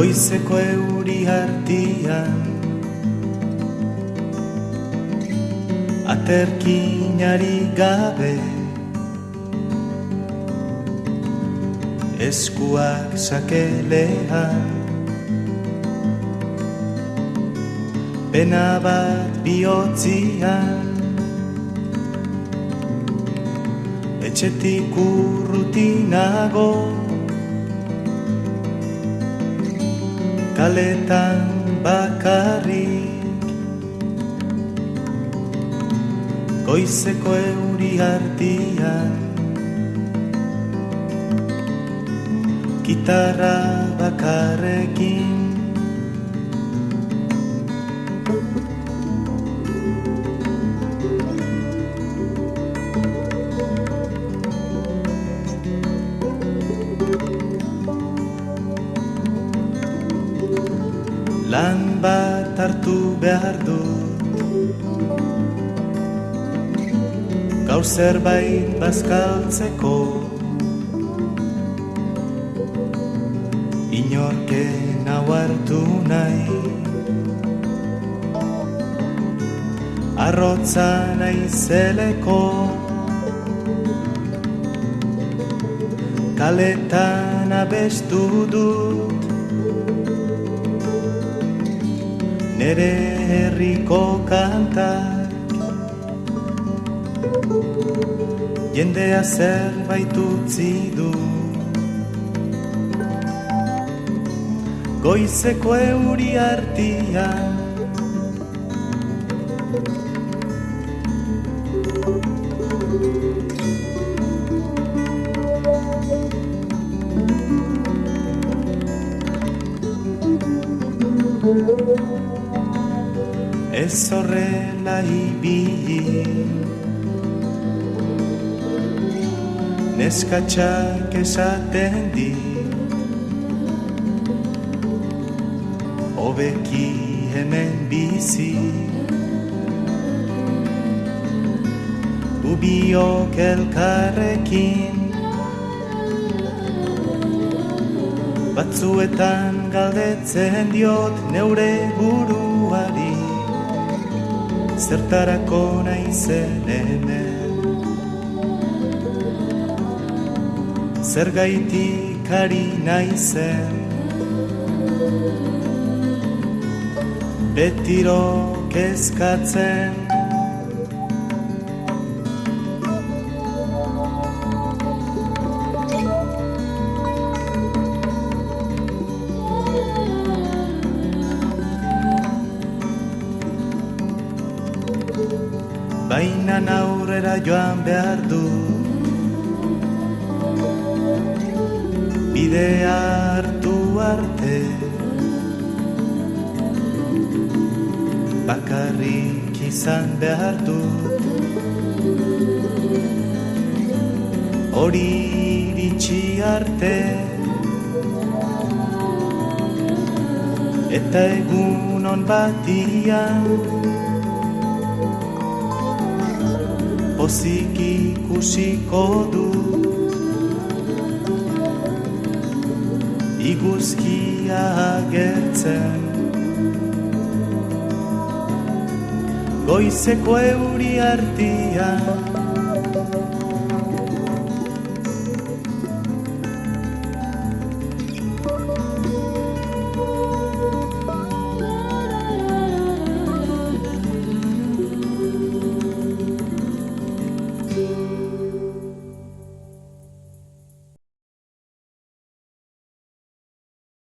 goizeko euri artian, aterkinari gabe, eskuak sakelean, pena bat bihotzian, etxetik urrutinago, kaletan bakarrik, goizeko euri artian, gitarra bakarrekin. Lan bat hartu behar dut, gaur zerbait bazkaltzeko, inorken hau hartu nahi, arrotza naizeleko, kaletan abestu dut, nere herriko kantak, jendea zerbait utzi du, goizeko euri artian, ez horrela ibili, neskatxak esaten dit, hobeki hemen bizi, gubiok elkarrekin, batzuetan galdetzen diot neure buruari, zertarako naizen hemen, zergaitik ari naizen, betiro kezkatzen. Baina aurrera joan behar du, bidea hartu arte, bakarrik izan behar dut, hori iritsi arte, eta egun on batian, pozik ikusiko du, iguzkia agertzen, goizeko euri artian,